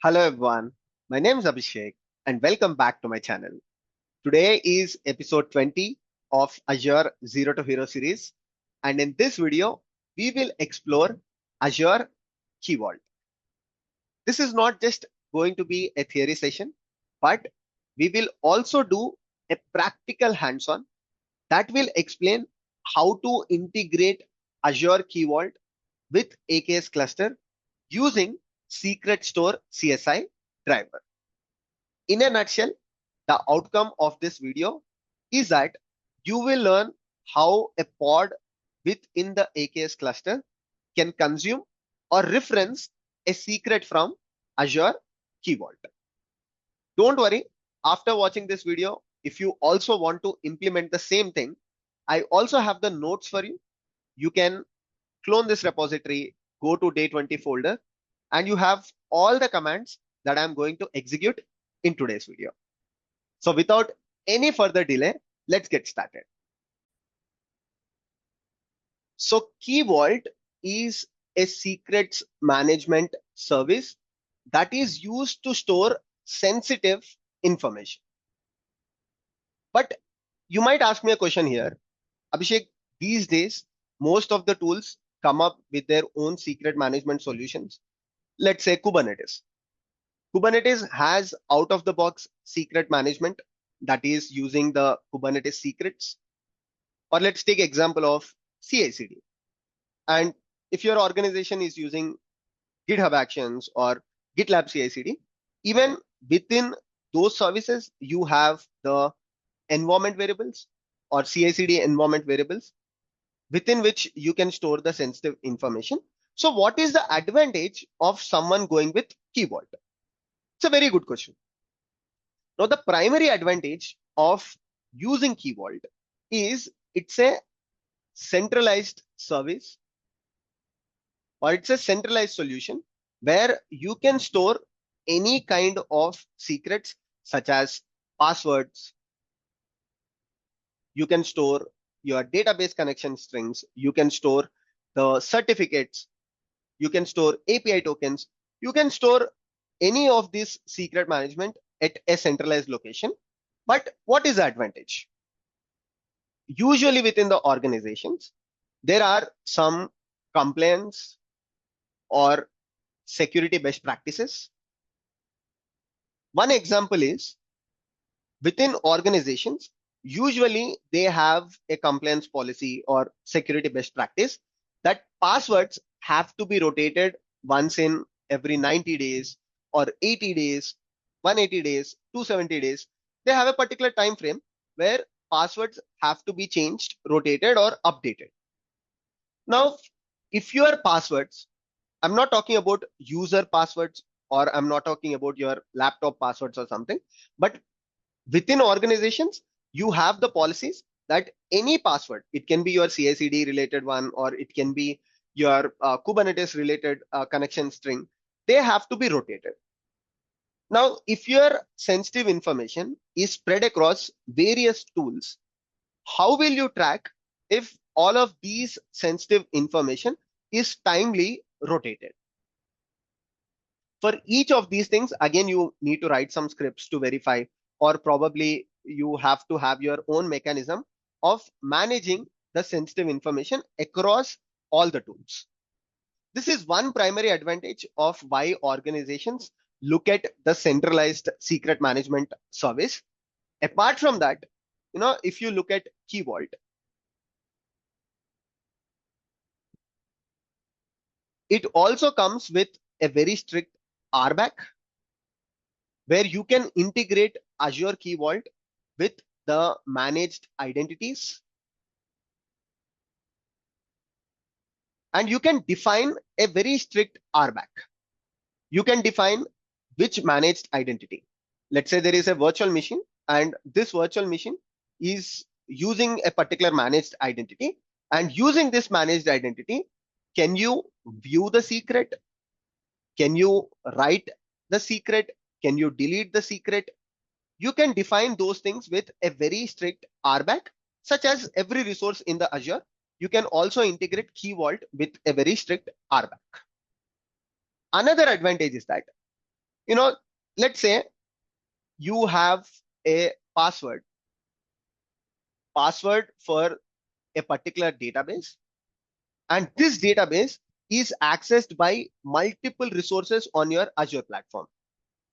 Hello everyone, my name is Abhishek and welcome back to my channel. Today is episode 20 of Azure Zero to Hero series, and in this video we will explore Azure Key Vault. This is not just going to be a theory session, but we will also do a practical hands-on that will explain how to integrate Azure Key Vault with AKS Cluster using Secret Store CSI driver. In a nutshell, the outcome of this video is that you will learn how a pod within the AKS cluster can consume or reference a secret from Azure Key Vault. Don't worry, after watching this video, if you also want to implement the same thing, I also have the notes for you. You can clone this repository, go to Day-20 folder, and you have all the commands that I'm going to execute in today's video. So without any further delay, let's get started. So Key Vault is a secrets management service that is used to store sensitive information. But you might ask me a question here, Abhishek, these days, most of the tools come up with their own secret management solutions. Let's say Kubernetes. Kubernetes has out of the box secret management that is using the Kubernetes secrets. Or let's take example of CI/CD. And if your organization is using GitHub Actions or GitLab CI/CD, even within those services, you have the environment variables or CI/CD environment variables within which you can store the sensitive information. So what is the advantage of someone going with Key Vault? It's a very good question. Now, the primary advantage of using Key Vault is it's a centralized service or it's a centralized solution where you can store any kind of secrets such as passwords. You can store your database connection strings. You can store the certificates. You can store API tokens. You can store any of this secret management at a centralized location. But what is the advantage? Usually within the organizations, there are some compliance or security best practices. One example is within organizations, usually they have a compliance policy or security best practice that passwords have to be rotated once in every 90 days or 80 days, 180 days, 270 days. They have a particular time frame where passwords have to be changed, rotated, or updated. Now, if your passwords, I'm not talking about user passwords or I'm not talking about your laptop passwords or something, but within organizations, you have the policies that any password, it can be your CI/CD related one, or it can be your Kubernetes related connection string, they have to be rotated. Now, if your sensitive information is spread across various tools, how will you track if all of these sensitive information is timely rotated? For each of these things, again, you need to write some scripts to verify, or probably you have to have your own mechanism of managing the sensitive information across all the tools. This is one primary advantage of why organizations look at the centralized secret management service. Apart from that, if you look at Key Vault, it also comes with a very strict RBAC where you can integrate Azure Key Vault with the managed identities. And you can define a very strict RBAC. You can define which managed identity. Let's say there is a virtual machine and this virtual machine is using a particular managed identity. And using this managed identity, can you view the secret? Can you write the secret? Can you delete the secret? You can define those things with a very strict RBAC, such as every resource in the Azure. You can also integrate Key Vault with a very strict RBAC. Another advantage is that let's say you have a password for a particular database, and this database is accessed by multiple resources on your Azure platform.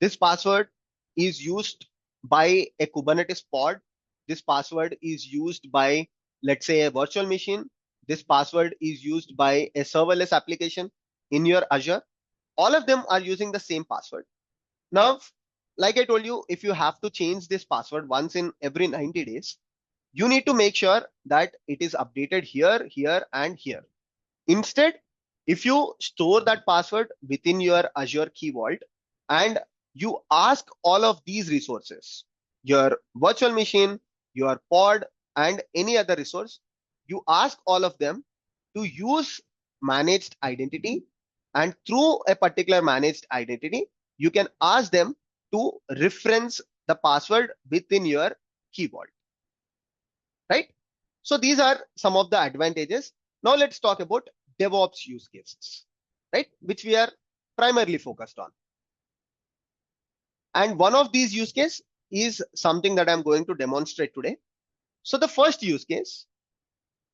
This password is used by a Kubernetes pod. This password is used by, let's say, a virtual machine. This password is used by a serverless application in your Azure. All of them are using the same password. Now, like I told you, if you have to change this password once in every 90 days, you need to make sure that it is updated here, here, and here. Instead, if you store that password within your Azure Key Vault and you ask all of these resources, your virtual machine, your pod, and any other resource, you ask all of them to use managed identity. And through a particular managed identity, you can ask them to reference the password within your Key Vault, right? So these are some of the advantages. Now let's talk about DevOps use cases, right? Which we are primarily focused on. And one of these use cases is something that I'm going to demonstrate today. So the first use case,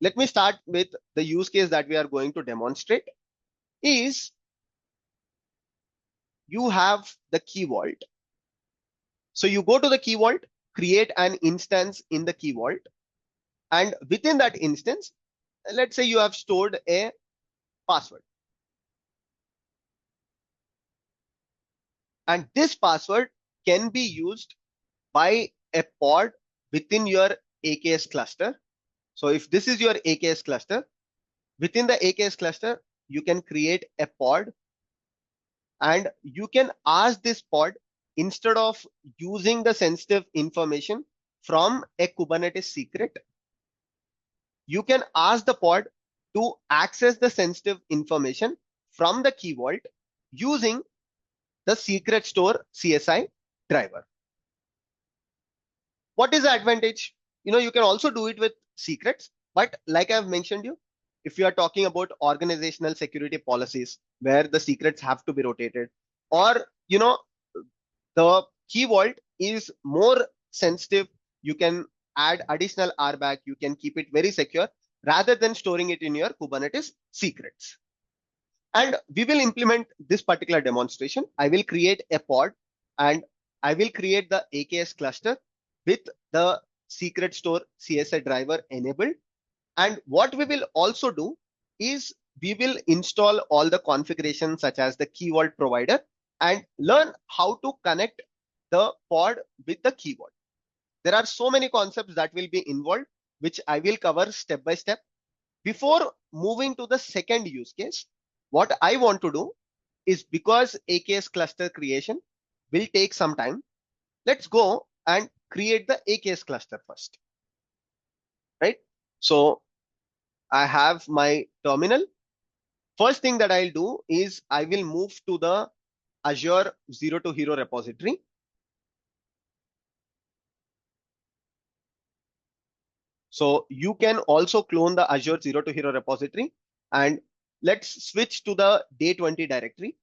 let me start with the use case that we are going to demonstrate is you have the Key Vault. So you go to the Key Vault, create an instance in the Key Vault, and within that instance, let's say you have stored a password. And this password can be used by a pod within your AKS cluster. So if this is your AKS cluster, within the AKS cluster, you can create a pod and you can ask this pod, instead of using the sensitive information from a Kubernetes secret, you can ask the pod to access the sensitive information from the Key Vault using the secret store CSI driver. What is the advantage? You can also do it with secrets, but like I've mentioned you, if you are talking about organizational security policies where the secrets have to be rotated, or the Key Vault is more sensitive, you can add additional RBAC, you can keep it very secure rather than storing it in your Kubernetes secrets. And we will implement this particular demonstration. I will create a pod and I will create the AKS cluster with the secret store CSI driver enabled. And what we will also do is we will install all the configurations such as the Key Vault provider and learn how to connect the pod with the Key Vault. There are so many concepts that will be involved, which I will cover step by step. Before moving to the second use case, what I want to do is, because AKS cluster creation will take some time, let's go and create the AKS cluster first, right? So I have my terminal. First thing that I'll do is I will move to the Azure Zero to Hero repository. So you can also clone the Azure Zero to Hero repository, and let's switch to the Day-20 directory.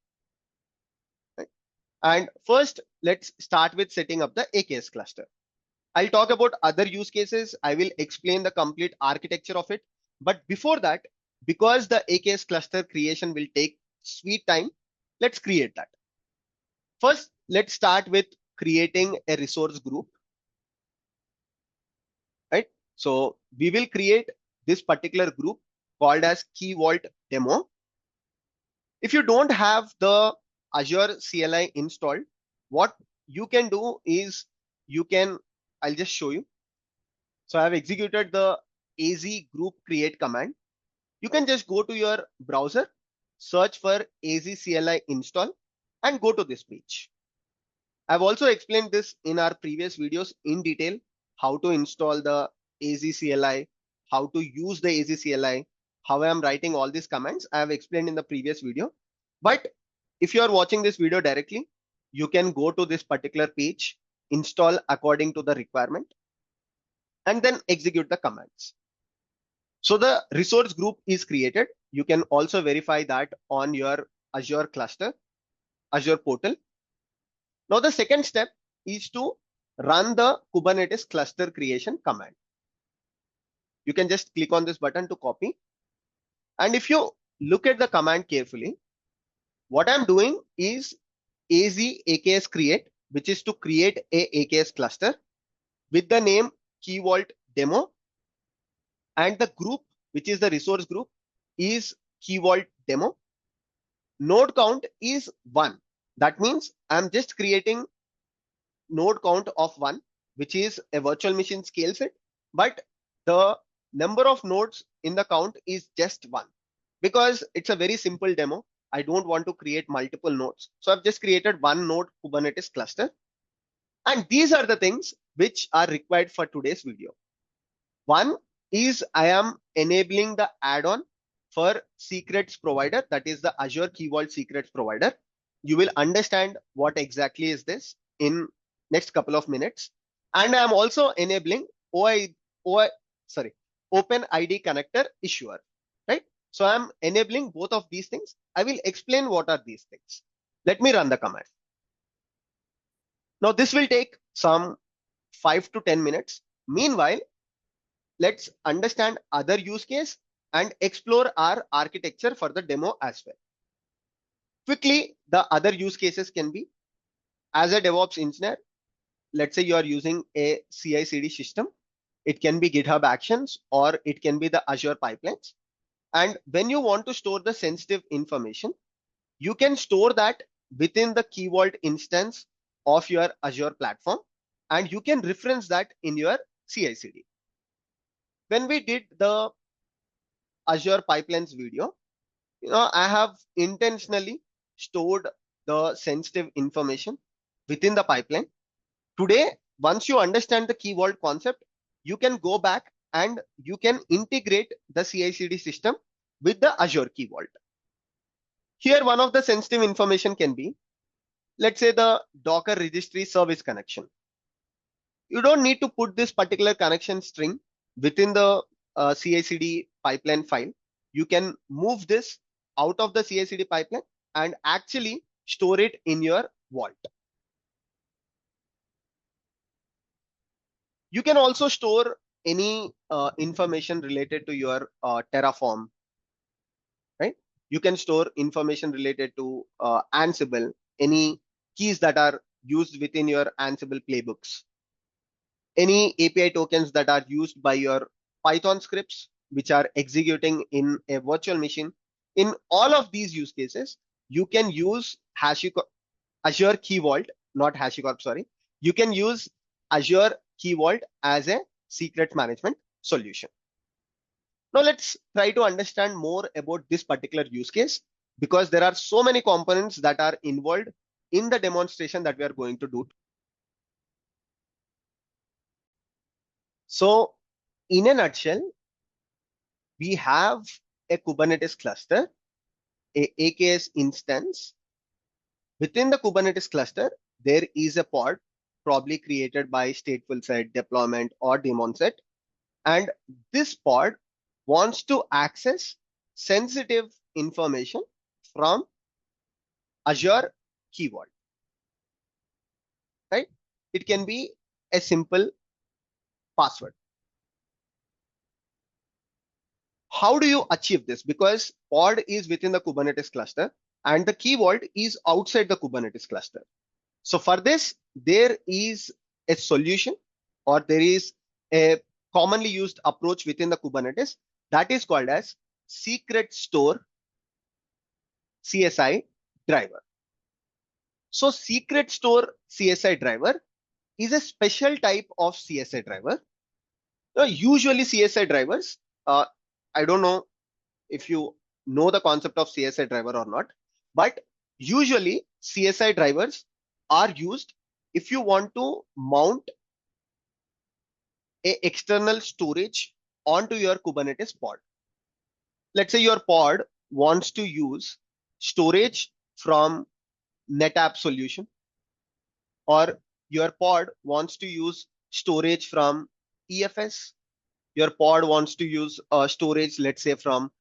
Right? And first, let's start with setting up the AKS cluster. I'll talk about other use cases. I will explain the complete architecture of it. But before that, because the AKS cluster creation will take sweet time, let's create that. First, let's start with creating a resource group. Right? So we will create this particular group called as Key Vault Demo. If you don't have the Azure CLI installed, what you can do is I'll just show you. So I've executed the az group create command. You can just go to your browser, search for az CLI install, and go to this page. I've also explained this in our previous videos in detail, how to install the az CLI, how to use the az CLI, how I am writing all these commands. I have explained in the previous video. But if you are watching this video directly, you can go to this particular page, install according to the requirement, and then execute the commands. So the resource group is created. You can also verify that on your Azure cluster, Azure portal. Now the second step is to run the Kubernetes cluster creation command. You can just click on this button to copy. And if you look at the command carefully, what I'm doing is AKS create, which is to create a AKS cluster with the name Key Vault demo, and the group, which is the resource group, is Key Vault demo. Node count is 1. That means I'm just creating node count of 1, which is a virtual machine scale set, but the number of nodes in the count is just 1 because it's a very simple demo. I don't want to create multiple nodes. So I've just created one node Kubernetes cluster. And these are the things which are required for today's video. One is I am enabling the add-on for secrets provider, that is the Azure Key Vault secrets provider. You will understand what exactly is this in next couple of minutes. And I'm also enabling OpenID connector issuer, right? So I'm enabling both of these things. I will explain what are these things. Let me run the command. Now this will take some 5 to 10 minutes. Meanwhile, let's understand other use case and explore our architecture for the demo as well. Quickly, the other use cases can be, as a DevOps engineer, let's say you are using a CI/CD system. It can be GitHub Actions or it can be the Azure pipelines. And when you want to store the sensitive information, you can store that within the Key Vault instance of your Azure platform, and you can reference that in your CI/CD. When we did the Azure pipelines video, I have intentionally stored the sensitive information within the pipeline. Today, once you understand the Key Vault concept, you can go back and you can integrate the CI/CD system with the Azure Key Vault. Here, one of the sensitive information can be, let's say, the Docker registry service connection. You don't need to put this particular connection string within the CI/CD pipeline file. You can move this out of the CI/CD pipeline and actually store it in your vault. You can also store any information related to your Terraform, right? You can store information related to Ansible, any keys that are used within your Ansible playbooks, any API tokens that are used by your Python scripts, which are executing in a virtual machine. In all of these use cases, you can use Azure Key Vault, not HashiCorp, sorry. You can use Azure Key Vault as a secret management solution. Now let's try to understand more about this particular use case, because there are so many components that are involved in the demonstration that we are going to do. So in a nutshell, we have a Kubernetes cluster, a AKS instance. Within the Kubernetes cluster, there is a pod probably created by stateful set, deployment, or daemon set. And this pod wants to access sensitive information from Azure Key Vault, right? It can be a simple password. How do you achieve this? Because pod is within the Kubernetes cluster and the Key Vault is outside the Kubernetes cluster. So for this, there is a solution, or there is a commonly used approach within the Kubernetes that is called as secret store CSI driver. So secret store CSI driver is a special type of CSI driver. Now, usually CSI drivers, I don't know if you know the concept of CSI driver or not, but usually CSI drivers are used if you want to mount a external storage onto your Kubernetes pod. Let's say your pod wants to use storage from NetApp solution, or your pod wants to use storage from EFS. Your pod wants to use storage, let's say, from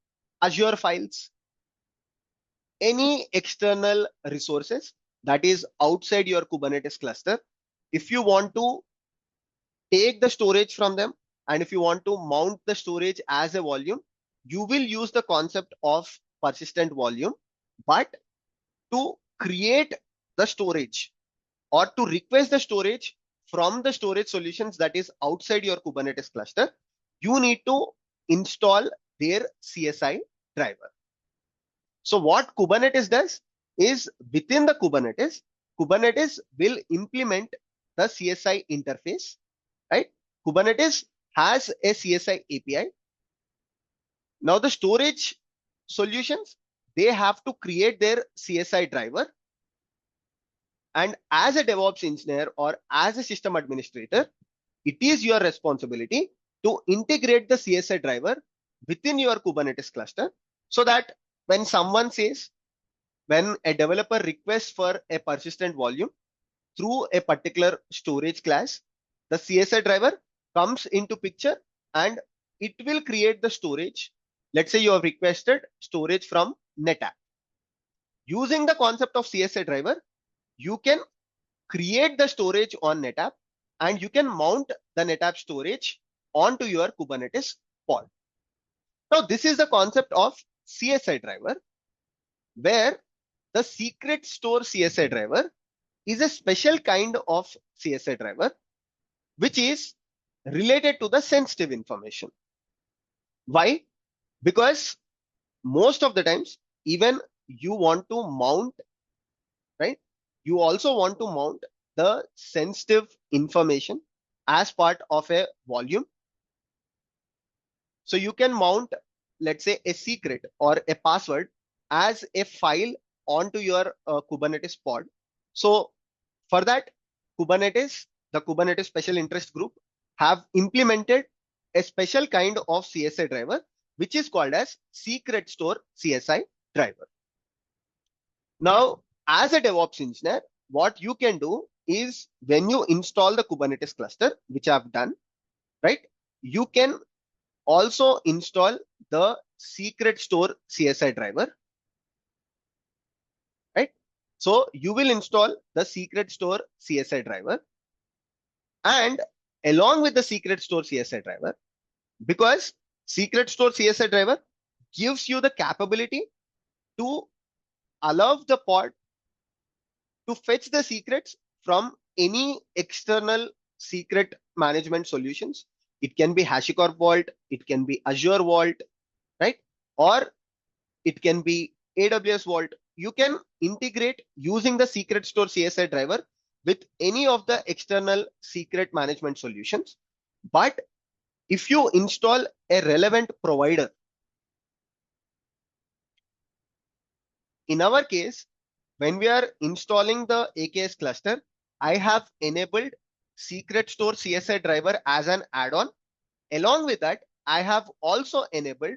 Azure files. Any external resources that is outside your Kubernetes cluster. If you want to take the storage from them, and if you want to mount the storage as a volume, you will use the concept of persistent volume. But to create the storage or to request the storage from the storage solutions that is outside your Kubernetes cluster, you need to install their CSI driver. So what Kubernetes does is, within the Kubernetes, Kubernetes will implement the CSI interface, right? Kubernetes has a CSI API. Now the storage solutions, they have to create their CSI driver. And as a DevOps engineer or as a system administrator, it is your responsibility to integrate the CSI driver within your Kubernetes cluster, so that when someone says, when a developer requests for a persistent volume through a particular storage class, the CSI driver comes into picture and it will create the storage. Let's say you have requested storage from NetApp. Using the concept of CSI driver, you can create the storage on NetApp and you can mount the NetApp storage onto your Kubernetes pod. Now, this is the concept of CSI driver, where the secret store CSI driver is a special kind of CSI driver, which is related to the sensitive information. Why? Because most of the times, even you want to mount, right? You also want to mount the sensitive information as part of a volume. So you can mount, let's say, a secret or a password as a file onto your Kubernetes pod. So for that, Kubernetes, the Kubernetes Special Interest Group, have implemented a special kind of CSI driver, which is called as Secret Store CSI driver. Now, as a DevOps engineer, what you can do is, when you install the Kubernetes cluster, which I've done, right? You can also install the Secret Store CSI driver, right? So you will install the Secret Store CSI driver, and along with the Secret Store CSI driver, because Secret Store CSI driver gives you the capability to allow the pod to fetch the secrets from any external secret management solutions. It can be HashiCorp Vault, it can be Azure Vault, right? Or it can be AWS Vault. You can integrate using the Secret Store CSI driver with any of the external secret management solutions. But if you install a relevant provider, in our case, when we are installing the AKS cluster, I have enabled Secret Store CSI driver as an add-on. Along with that, I have also enabled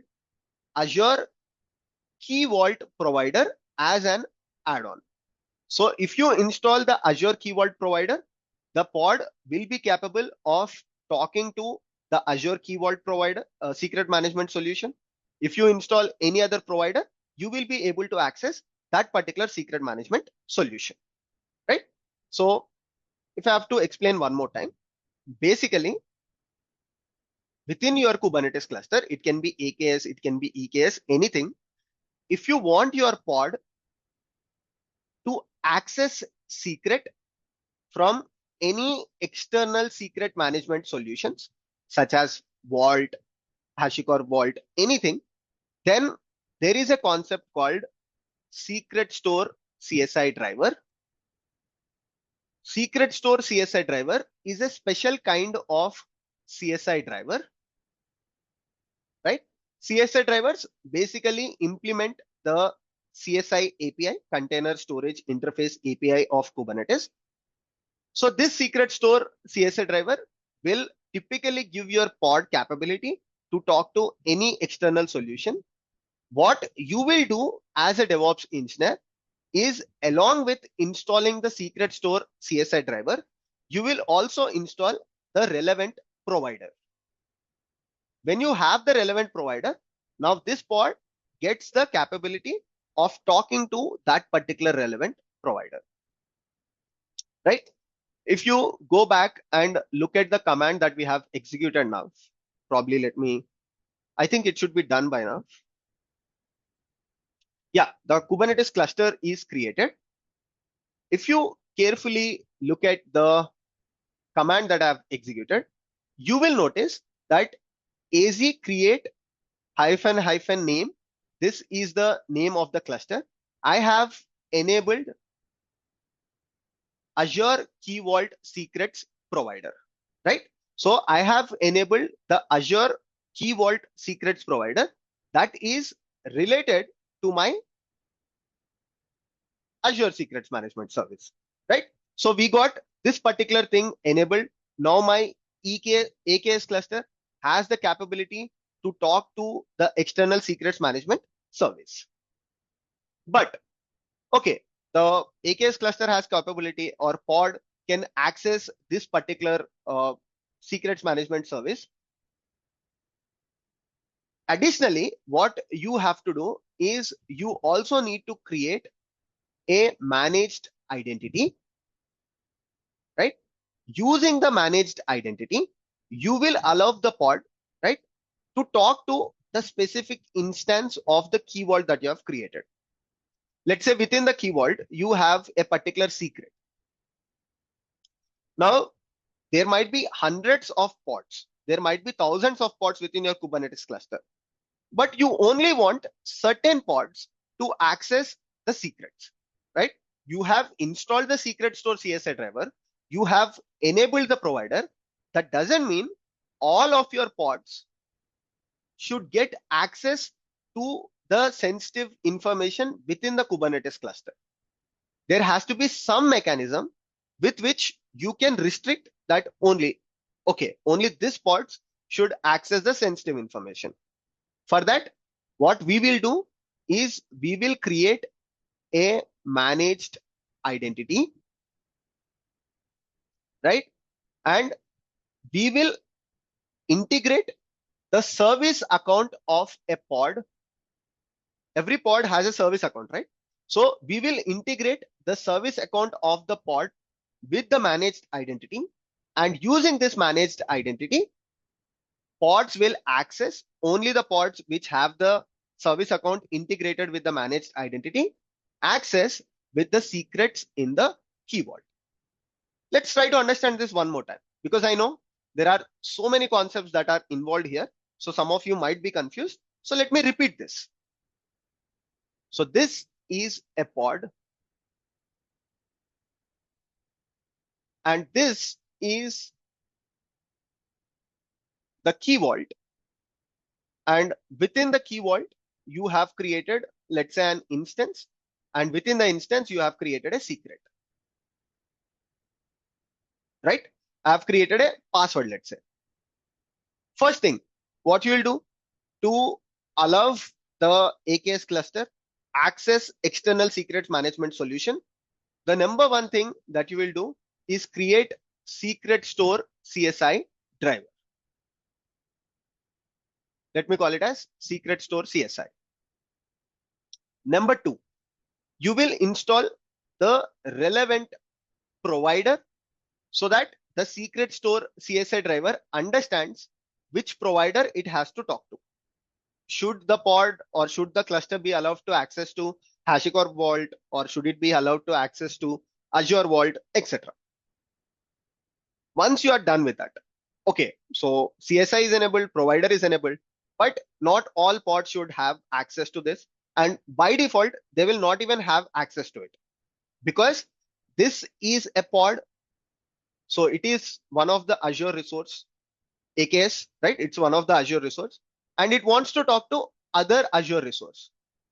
Azure Key Vault provider as an add-on. So if you install the Azure Key Vault provider, the pod will be capable of talking to the Azure Key Vault provider, secret management solution. If you install any other provider, you will be able to access that particular secret management solution, right? So if I have to explain one more time, basically within your Kubernetes cluster, it can be AKS, it can be EKS, anything. If you want your pod to access secret from any external secret management solutions, such as Vault, HashiCorp Vault, anything, then there is a concept called Secret Store CSI driver. Secret Store CSI driver is a special kind of CSI driver, right? CSI drivers basically implement the CSI API, Container Storage Interface API of Kubernetes. So this Secret Store CSI driver will typically give your pod capability to talk to any external solution. What you will do as a DevOps engineer is, along with installing the Secret Store CSI driver, you will also install the relevant provider. When you have the relevant provider, now this pod gets the capability of talking to that particular relevant provider. right? If you go back and look at the command that we have executed now, probably I think it should be done by now. Yeah, the Kubernetes cluster is created. If you carefully look at the command that I've executed, you will notice that az create hyphen name. This is the name of the cluster. I have enabled Azure Key Vault secrets provider, right? So I have enabled the Azure Key Vault secrets provider that is related to my Azure Secrets Management Service, right? So we got this particular thing enabled. Now my AKS cluster has the capability to talk to the external secrets management service. But okay, the AKS cluster has capability, or pod can access this particular secrets management service. Additionally, what you have to do is you also need to create a managed identity, right? Using the managed identity, you will allow the pod, right, to talk to the specific instance of the key vault that you have created. Let's say within the key vault, you have a particular secret. Now, there might be hundreds of pods. There might be thousands of pods within your Kubernetes cluster, but you only want certain pods to access the secrets, right? You have installed the secret store CSI driver. You have enabled the provider. That doesn't mean all of your pods should get access to the sensitive information within the Kubernetes cluster. There has to be some mechanism with which you can restrict that only this pods should access the sensitive information. For that, what we will do is we will create a managed identity, right? And we will integrate the service account of a pod. Every pod has a service account, right? So we will integrate the service account of the pod with the managed identity, and using this managed identity, pods will access only the pods which have the service account integrated with the managed identity, access with the secrets in the key vault. Let's try to understand this one more time, because I know there are so many concepts that are involved here. So some of you might be confused. So let me repeat this. So this is a pod, and this is the key vault. And within the key vault, you have created, let's say, an instance, and within the instance, you have created a secret, right? I have created a password, let's say. First thing, what you will do to allow the AKS cluster access external secrets management solution, the number one thing that you will do is create secret store CSI driver. Let me call it as secret store CSI. Number two, you will install the relevant provider so that the secret store CSI driver understands which provider it has to talk to. Should the pod or should the cluster be allowed to access to HashiCorp Vault, or should it be allowed to access to Azure Vault, etc. Once you are done with that, okay, so CSI is enabled, provider is enabled, but not all pods should have access to this. And by default, they will not even have access to it, because this is a pod. So it is one of the Azure resource, AKS, right? It's one of the Azure resource, and it wants to talk to other Azure resource.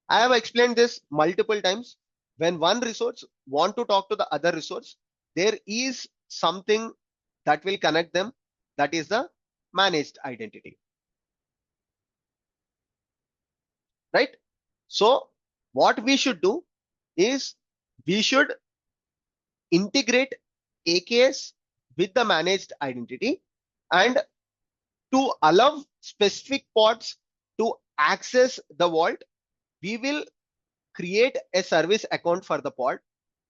I have explained this multiple times. When one resource want to talk to the other resource, there is something that will connect them. That is the managed identity, right? So what we should do is we should integrate AKS with the managed identity, and to allow specific pods to access the vault, we will create a service account for the pod.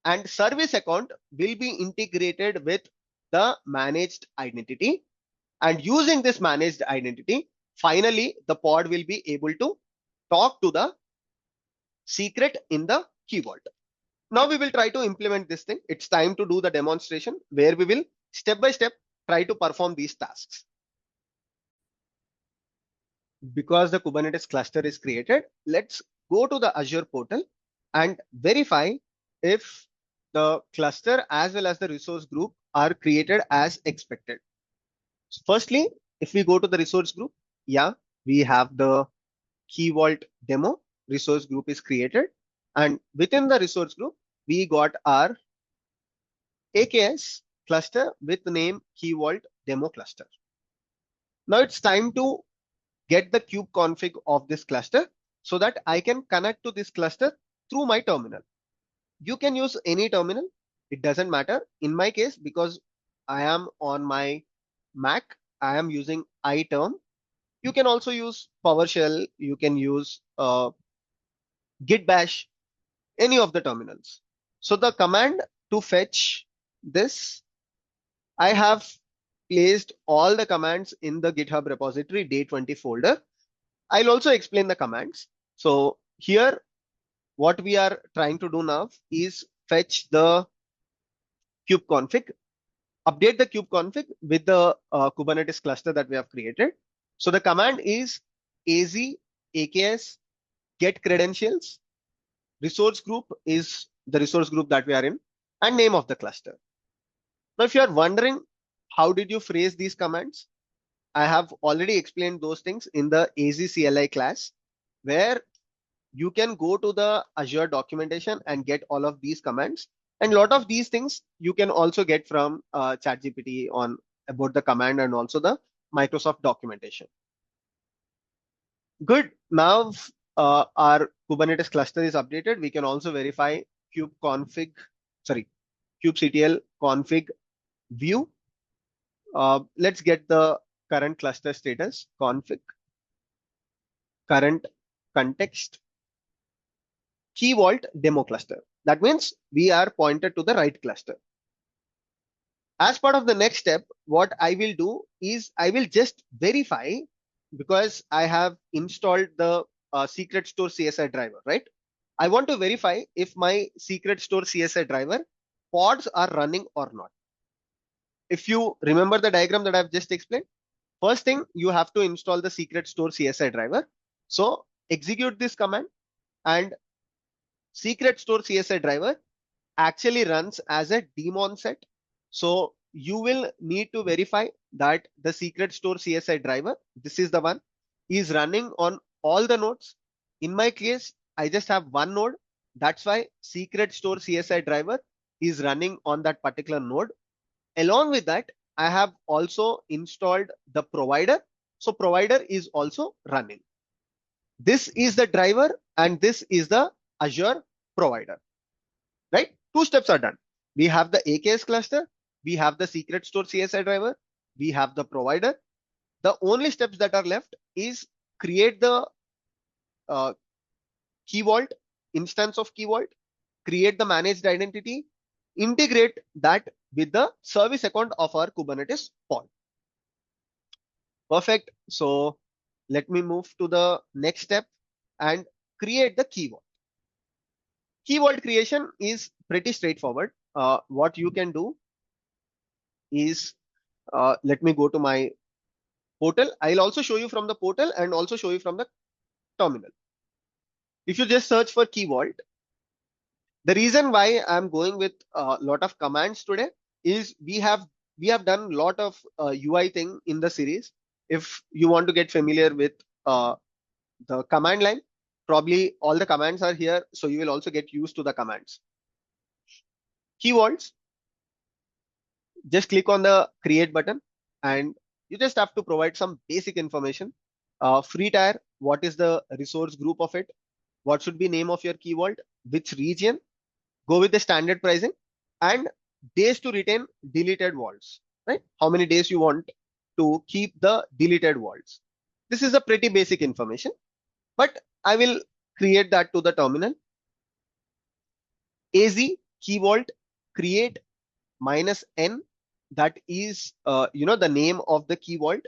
and service account will be integrated with the managed identity. And using this managed identity, finally, the pod will be able to talk to the secret in the key vault. Now we will try to implement this thing. It's time to do the demonstration where we will step by step try to perform these tasks. Because the Kubernetes cluster is created, let's go to the Azure portal and verify if the cluster as well as the resource group are created as expected. So firstly, if we go to the resource group, yeah, we have the key vault demo resource group is created. And within the resource group, we got our AKS cluster with the name key vault demo cluster. Now it's time to get the kube config of this cluster so that I can connect to this cluster through my terminal. You can use any terminal. It doesn't matter. In my case, because I am on my Mac, I am using iTerm. You can also use PowerShell. You can use Git Bash, any of the terminals. So the command to fetch this, I have placed all the commands in the GitHub repository Day-20 folder. I'll also explain the commands. So here, what we are trying to do now is fetch the kube config, update the kube config with the Kubernetes cluster that we have created. So the command is az AKS get credentials. Resource group is the resource group that we are in, and name of the cluster. Now, if you are wondering how did you phrase these commands, I have already explained those things in the AZ CLI class, where you can go to the Azure documentation and get all of these commands. And a lot of these things you can also get from ChatGPT on about the command and also the Microsoft documentation. Good. Now our Kubernetes cluster is updated. We can also verify kubectl config view. Let's get the current cluster status config current context key vault demo cluster. That means we are pointed to the right cluster. As part of the next step, what I will do is I will just verify, because I have installed the secret store CSI driver, right? I want to verify if my secret store CSI driver pods are running or not. If you remember the diagram that I've just explained, first thing you have to install the secret store CSI driver. So execute this command, and secret store CSI driver actually runs as a daemon set. So you will need to verify that the secret store CSI driver, this is the one, is running on all the nodes. In my case, I just have one node. That's why secret store CSI driver is running on that particular node. Along with that, I have also installed the provider. So provider is also running. This is the driver and this is the Azure provider, right? Two steps are done. We have the AKS cluster, we have the secret store CSI driver, we have the provider. The only steps that are left is create the key vault, instance of key vault, create the managed identity, integrate that with the service account of our Kubernetes pod. Perfect. So let me move to the next step and create the key vault. Key vault creation is pretty straightforward. What you can do is, let me go to my portal. I'll also show you from the portal and also show you from the terminal. If you just search for key vault, the reason why I'm going with a lot of commands today is we have done a lot of UI thing in the series. If you want to get familiar with the command line, probably all the commands are here, so you will also get used to the commands. Key vaults, just click on the create button and you just have to provide some basic information. Free tier, what is the resource group of it? What should be name of your key vault? Which region? Go with the standard pricing and days to retain deleted vaults, right? How many days you want to keep the deleted vaults. This is a pretty basic information, but I will create that to the terminal. AZ key vault create -n, that is the name of the key vault.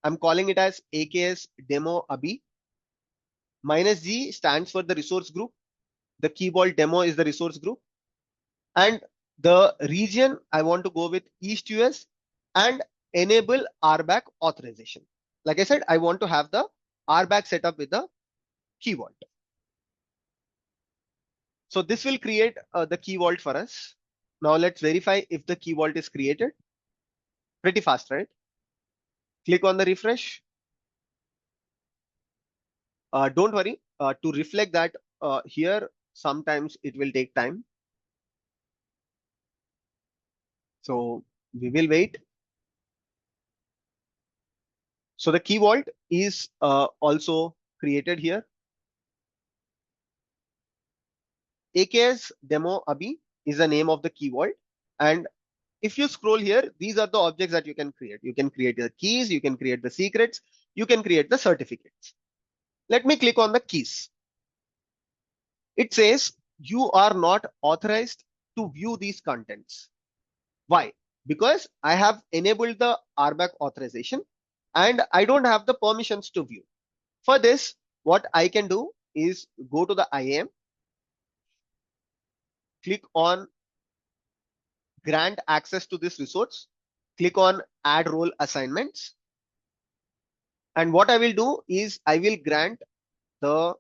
I'm calling it as AKS demo Abhi. -g stands for the resource group. The key vault demo is the resource group. And the region I want to go with East US and enable RBAC authorization. Like I said, I want to have the RBAC set up with the key vault. So this will create the key vault for us. Now let's verify if the key vault is created. Pretty fast, right? Click on the refresh. Don't worry, to reflect that here, sometimes it will take time. So we will wait. So the key vault is also created here. AKS demo Abhi is the name of the key vault. And if you scroll here, these are the objects that you can create. You can create the keys, you can create the secrets, you can create the certificates. Let me click on the keys. It says you are not authorized to view these contents. Why? Because I have enabled the RBAC authorization and I don't have the permissions to view. For this, what I can do is go to the IAM, click on grant access to this resource, click on add role assignments. And what I will do is I will grant the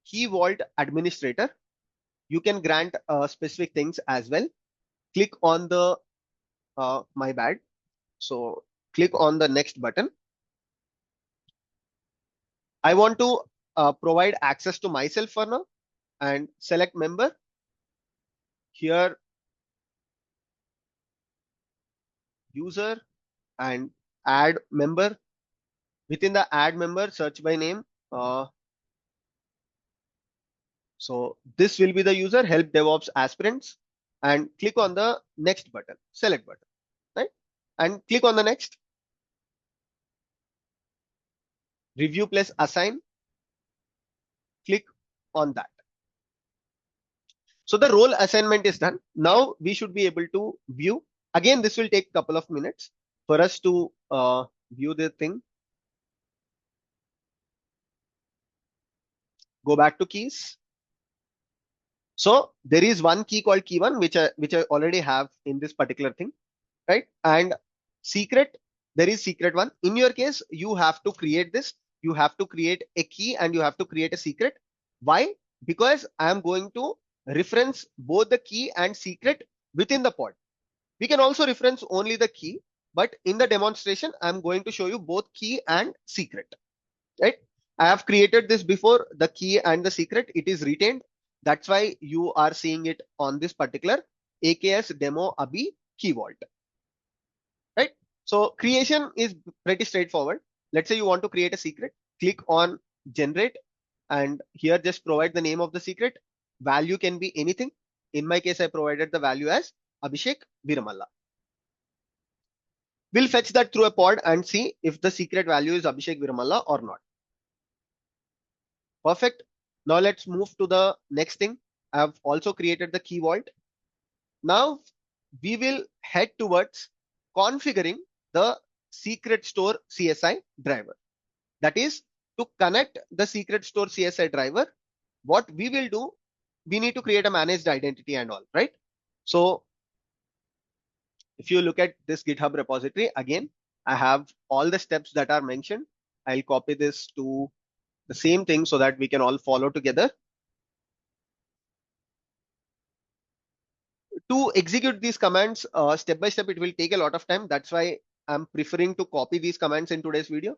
key vault administrator. You can grant specific things as well. Click on the, my bad. So click on the next button. I want to provide access to myself for now and select member. Here, user and add member. Within the add member, search by name. So this will be the user, help DevOps aspirants, and click on the next button, select button, right? And click on the next. Review plus assign. Click on that. So the role assignment is done. Now we should be able to view. Again, this will take a couple of minutes for us to view the thing. Go back to keys. So there is one key called key1, which I already have in this particular thing, right? And secret, there is secret one. In your case, you have to create this. You have to create a key and you have to create a secret. Why? Because I am going to reference both the key and secret within the pod. We can also reference only the key, but in the demonstration, I'm going to show you both key and secret, right? I have created this before, the key and the secret, it is retained. That's why you are seeing it on this particular AKS demo Abhi key vault, right? So creation is pretty straightforward. Let's say you want to create a secret, click on generate, and here just provide the name of the secret. Value can be anything. In my case, I provided the value as Abhishek.Veeramalla. We'll fetch that through a pod and see if the secret value is Abhishek.Veeramalla or not. Perfect. Now let's move to the next thing. I've also created the key vault. Now we will head towards configuring the secret store CSI driver. That is, to connect the secret store CSI driver, what we will do, we need to create a managed identity and all, right? So if you look at this GitHub repository, again, I have all the steps that are mentioned. I'll copy this to the same thing so that we can all follow together. To execute these commands step by step, it will take a lot of time. That's why I'm preferring to copy these commands in today's video.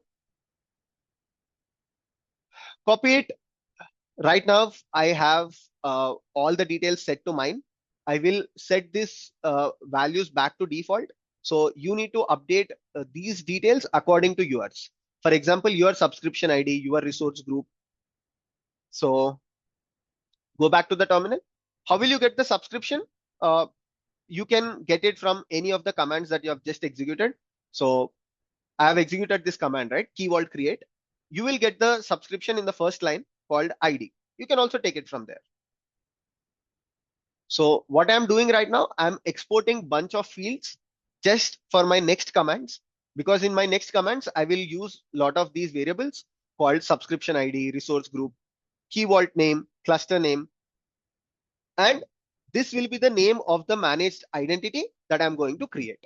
Copy it. Right now, I have all the details set to mine. I will set this values back to default. So you need to update these details according to yours. For example, your subscription ID, your resource group. So go back to the terminal. How will you get the subscription? You can get it from any of the commands that you have just executed. So I have executed this command, right? Key vault create. You will get the subscription in the first line called ID. You can also take it from there. So what I'm doing right now, I'm exporting bunch of fields just for my next commands, because in my next commands, I will use a lot of these variables called subscription ID, resource group, key vault name, cluster name, and this will be the name of the managed identity that I'm going to create.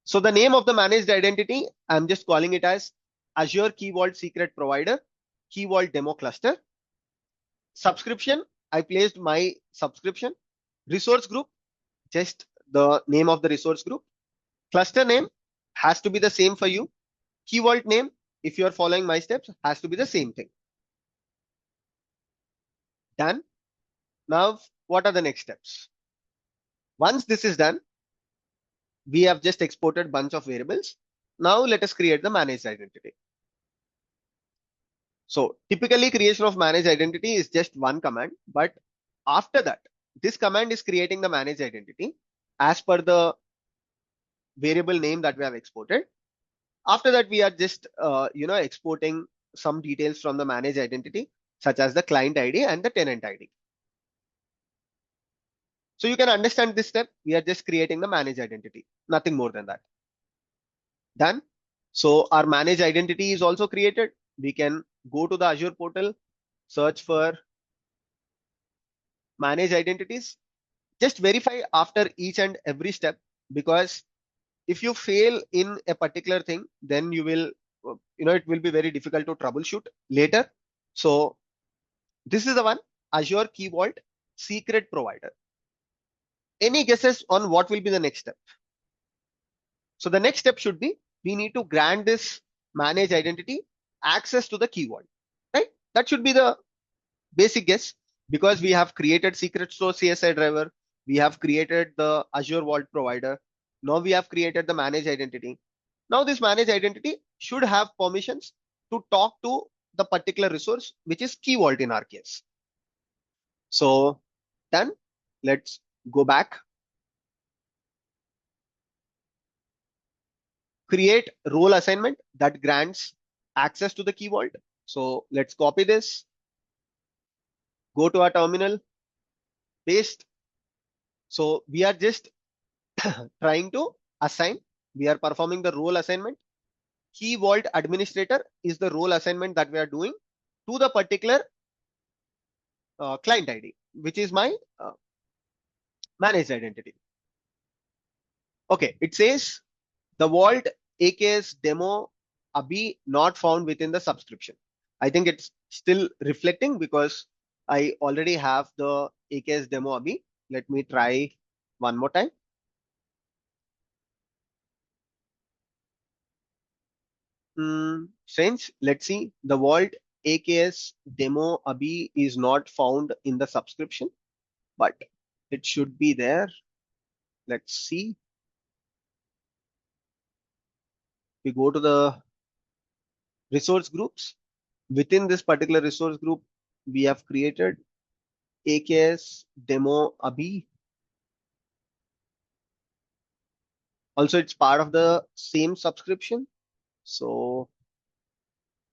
So the name of the managed identity, I'm just calling it as Azure Key Vault Secret Provider, Key Vault Demo Cluster. Subscription, I placed my subscription. Resource group, just the name of the resource group. Cluster name has to be the same for you. Key vault name, if you are following my steps, has to be the same thing. Done. Now, what are the next steps? Once this is done, we have just exported bunch of variables. Now let us create the managed identity. So typically creation of managed identity is just one command, but after that, this command is creating the managed identity as per the variable name that we have exported. After that, we are just exporting some details from the managed identity, such as the client ID and the tenant ID. So you can understand this step. We are just creating the managed identity, nothing more than that. Done. So our managed identity is also created. We can go to the Azure portal, search for manage identities. Just verify after each and every step, because if you fail in a particular thing, then you will, it will be very difficult to troubleshoot later. So this is the one, Azure Key Vault Secret Provider. Any guesses on what will be the next step? So the next step should be, we need to grant this manage identity access to the key vault, right? That should be the basic guess, because we have created secret store CSI driver. We have created the Azure Vault provider. Now we have created the manage identity. Now this manage identity should have permissions to talk to the particular resource, which is key vault in our case. So then let's go back. Create role assignment that grants access to the key vault. So let's copy this, go to our terminal, paste. So we are just trying to assign, we are performing the role assignment. Key vault administrator is the role assignment that we are doing to the particular client ID, which is my managed identity. Okay, it says the vault AKS demo Abhi not found within the subscription. I think it's still reflecting because I already have the AKS demo Abhi. Let me try one more time. Strange. Let's see. The vault AKS demo Abhi is not found in the subscription, but it should be there. Let's see. We go to the resource groups. Within this particular resource group, we have created AKS demo Abhi. Also, it's part of the same subscription. So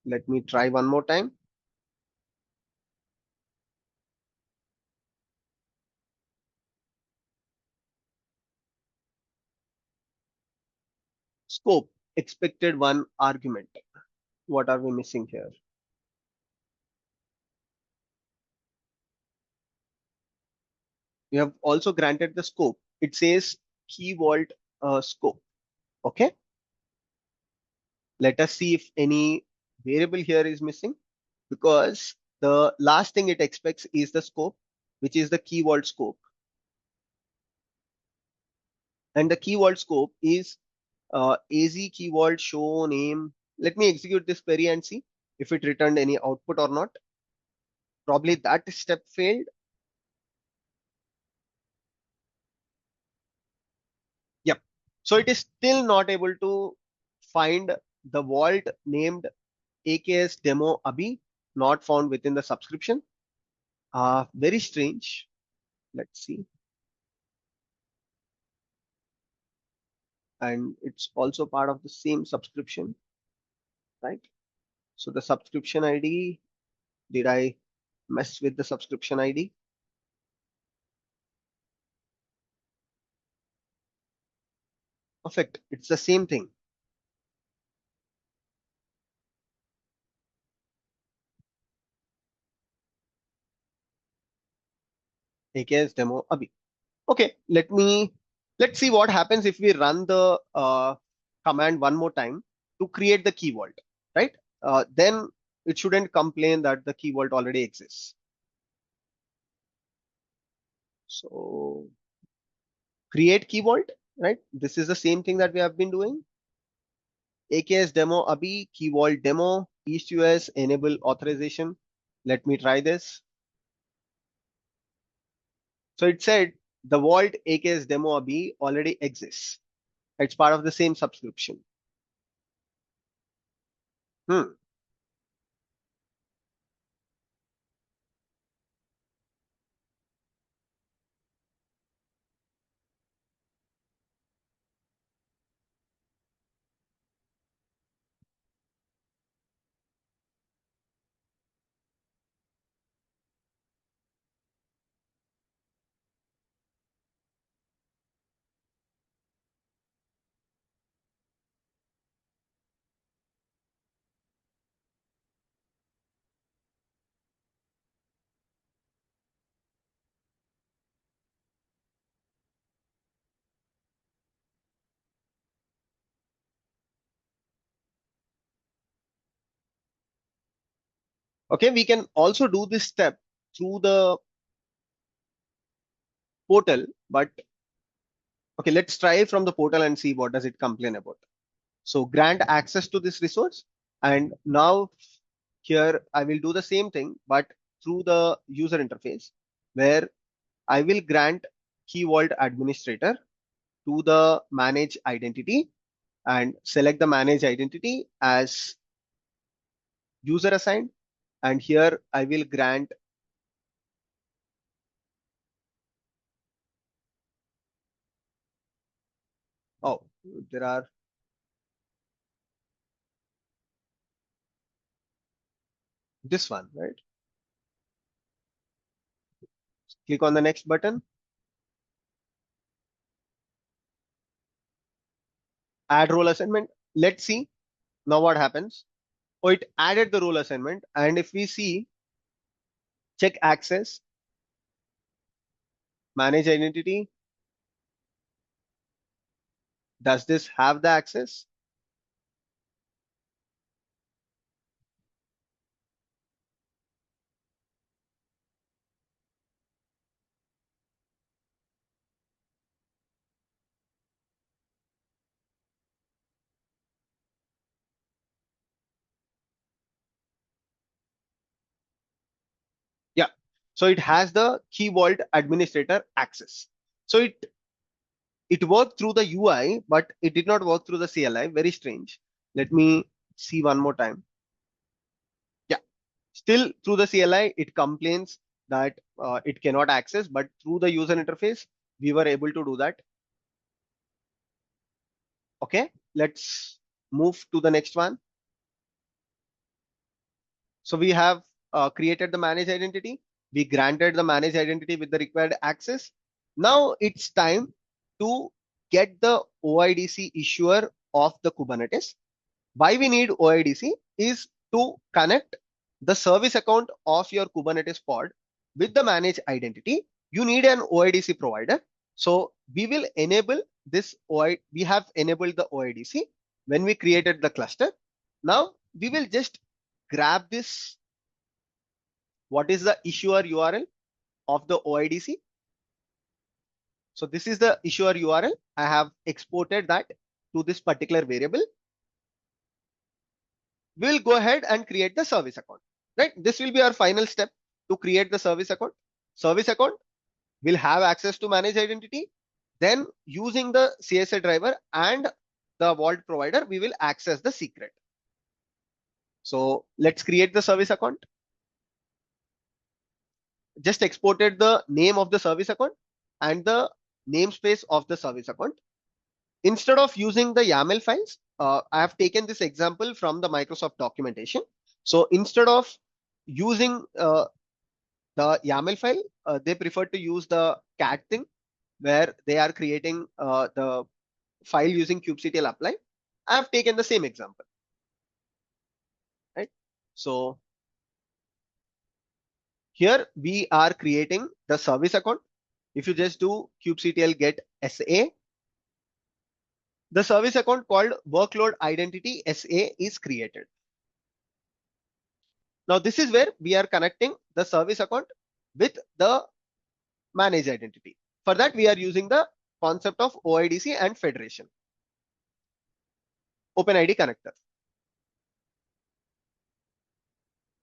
let me try one more time. Scope, expected one argument. What are we missing here? We have also granted the scope. It says key vault scope. Okay. Let us see if any variable here is missing, because the last thing it expects is the scope, which is the key vault scope. And the key vault scope is AZ key vault show name. Let me execute this query and see if it returned any output or not. Probably that step failed. Yep. So it is still not able to find the vault named AKS demo Abhi, not found within the subscription. Very strange. Let's see. And it's also part of the same subscription, right? So the subscription ID, did I mess with the subscription ID? Perfect. It's the same thing. AKS demo abhi. Okay, let's see what happens if we run the command one more time to create the key vault, right? Then it shouldn't complain that the key vault already exists. So create key vault, right? This is the same thing that we have been doing. AKS demo abhi, key vault demo, East US enable authorization. Let me try this. So it said the vault AKS demo abhi already exists. It's part of the same subscription. Hmm. Okay, we can also do this step through the portal, but okay, let's try from the portal and see what does it complain about. So grant access to this resource. And now here I will do the same thing, but through the user interface where I will grant key vault administrator to the manage identity and select the manage identity as user assigned. And here I will grant, oh, there are this one, right? Click on the next button, add role assignment. Let's see now what happens. Oh, it added the role assignment. And if we see, check access, manage identity, does this have the access? Yeah. So it has the key vault administrator access. So it worked through the UI, but it did not work through the CLI. Very strange. Let me see one more time. Yeah. Still through the CLI, it complains that it cannot access, but through the user interface, we were able to do that. Okay. Let's move to the next one. So we have created the manage identity. We granted the manage identity with the required access. Now it's time to get the OIDC issuer of the Kubernetes. Why we need OIDC is to connect the service account of your Kubernetes pod with the manage identity. You need an OIDC provider. So we will enable this OI. We have enabled the OIDC when we created the cluster. Now we will just grab this. What is the issuer URL of the OIDC? So this is the issuer URL. I have exported that to this particular variable. We'll go ahead and create the service account, right? This will be our final step to create the service account. Service account will have access to manage identity. Then using the CSI driver and the vault provider, we will access the secret. So let's create the service account. Just exported the name of the service account and the namespace of the service account. Instead of using the YAML files, I have taken this example from the Microsoft documentation. So instead of using the YAML file, they prefer to use the cat thing where they are creating the file using kubectl apply, I have taken the same example, right? So here we are creating the service account. If you just do kubectl get SA, the service account called workload identity SA is created. Now this is where we are connecting the service account with the managed identity. For that, we are using the concept of OIDC and federation, OpenID connector.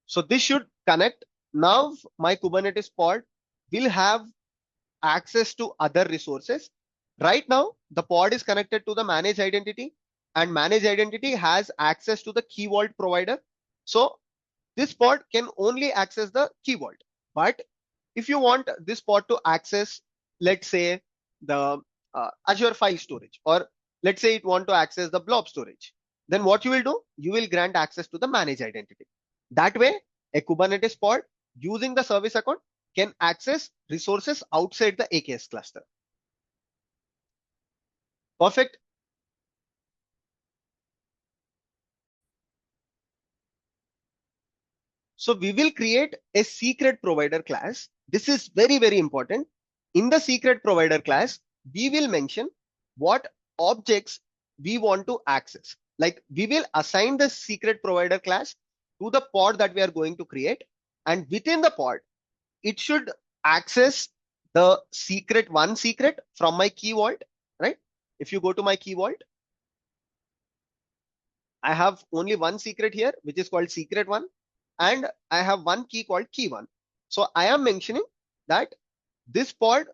So this should connect. Now my Kubernetes pod will have access to other resources. Right now, the pod is connected to the managed identity, and managed identity has access to the key vault provider. So this pod can only access the key vault. But if you want this pod to access, let's say, the Azure file storage, or let's say it want to access the blob storage, then what you will do? You will grant access to the managed identity. That way, a Kubernetes pod using the service account can access resources outside the AKS cluster. Perfect. So we will create a secret provider class. This is very, very important. In the secret provider class, we will mention what objects we want to access. Like we will assign the secret provider class to the pod that we are going to create. And within the pod, it should access the secret, one secret from my key vault, right? If you go to my key vault, I have only one secret here, which is called secret one. And I have one key called key one. So I am mentioning that this pod,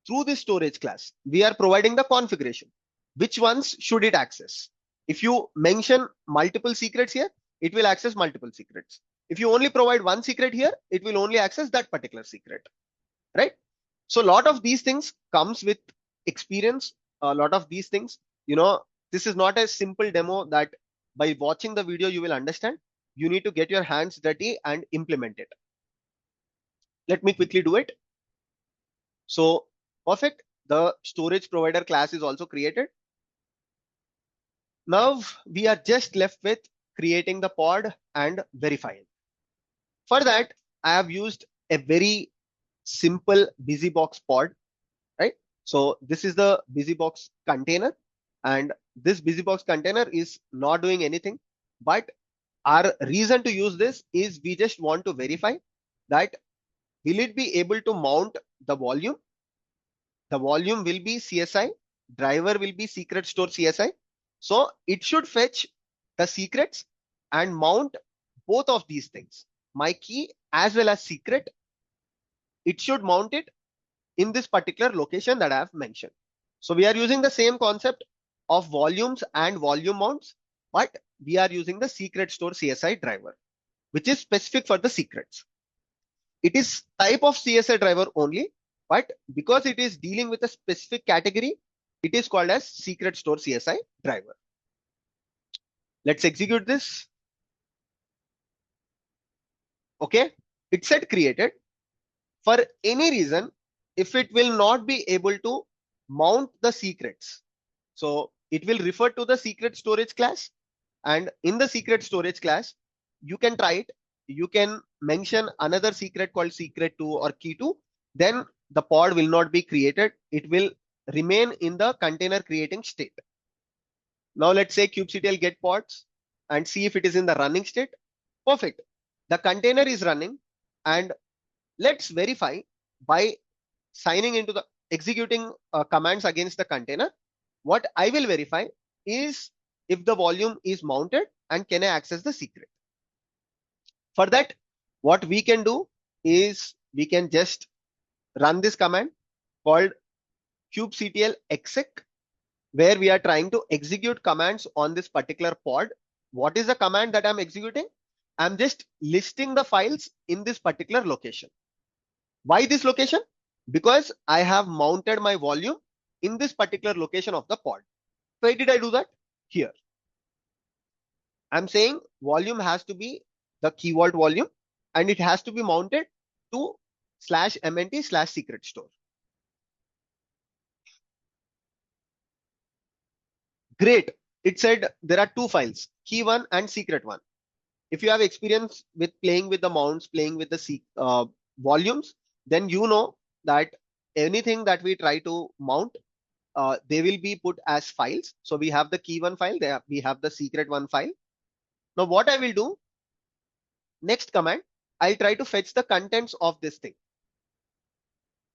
through this storage class, we are providing the configuration. Which ones should it access? If you mention multiple secrets here, it will access multiple secrets. If you only provide one secret here, it will only access that particular secret, right? So a lot of these things comes with experience. A lot of these things, this is not a simple demo that by watching the video you will understand. You need to get your hands dirty and implement it. Let me quickly do it. So perfect. The storage provider class is also created. Now we are just left with creating the pod and verifying. For that, I have used a very simple busybox pod, right? So this is the busybox container, and this busybox container is not doing anything, but our reason to use this is we just want to verify that will it be able to mount the volume. The volume will be CSI, driver will be secret store CSI. So it should fetch the secrets and mount both of these things, my key as well as secret. It should mount it in this particular location that I have mentioned. So we are using the same concept of volumes and volume mounts, but we are using the secret store CSI driver, which is specific for the secrets. It is type of CSI driver only, but because it is dealing with a specific category, it is called as secret store CSI driver. Let's execute this. Okay, it said created. For any reason, if it will not be able to mount the secrets, so it will refer to the secret storage class. And in the secret storage class, you can try it. You can mention another secret called secret2 or key2. Then the pod will not be created. It will remain in the container creating state. Now let's say kubectl get pods and see if it is in the running state. Perfect. The container is running, and let's verify by signing into the executing commands against the container. What I will verify is if the volume is mounted and can I access the secret. For that, what we can do is we can just run this command called kubectl exec, where we are trying to execute commands on this particular pod. What is the command that I'm executing? I'm just listing the files in this particular location. Why this location? Because I have mounted my volume in this particular location of the pod. Why did I do that? Here. I'm saying volume has to be the key vault volume, and it has to be mounted to /mnt/secret store. Great. It said there are two files, key one and secret one. If you have experience with playing with the mounts, playing with the volumes, then you know that anything that we try to mount, they will be put as files. So we have the key one file, we have the secret one file. Now what I will do, next command, I'll try to fetch the contents of this thing.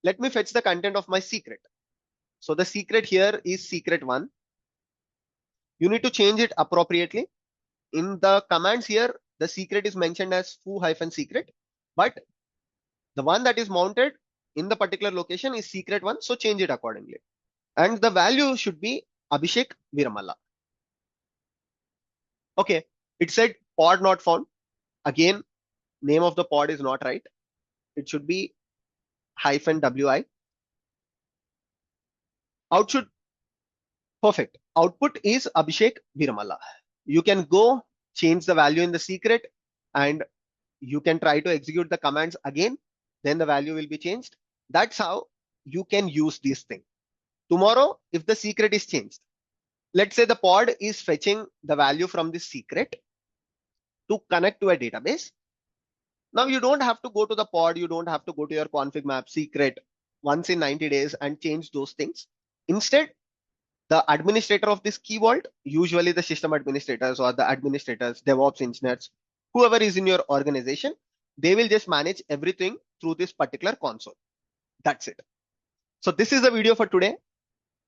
Let me fetch the content of my secret. So the secret here is secret one. You need to change it appropriately. In the commands here, the secret is mentioned as foo-secret, but the one that is mounted in the particular location is secret one. So change it accordingly. And the value should be Abhishek.Veeramalla. Okay, it said pod not found. Again, name of the pod is not right. It should be -wi. Perfect. Output is Abhishek.Veeramalla. You can go change the value in the secret and you can try to execute the commands again. Then the value will be changed. That's how you can use this thing. Tomorrow, if the secret is changed, let's say the pod is fetching the value from this secret to connect to a database. Now you don't have to go to the pod. You don't have to go to your config map secret once in 90 days and change those things. Instead, the administrator of this key vault, usually the system administrators or the administrators, DevOps engineers, whoever is in your organization, they will just manage everything through this particular console. That's it. So this is the video for today.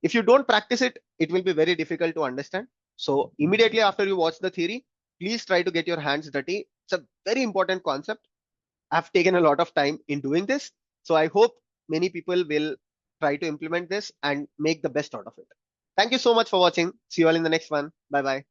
If you don't practice it, it will be very difficult to understand. So immediately after you watch the theory, please try to get your hands dirty. It's a very important concept. I've taken a lot of time in doing this. So I hope many people will try to implement this and make the best out of it. Thank you so much for watching. See you all in the next one. Bye bye.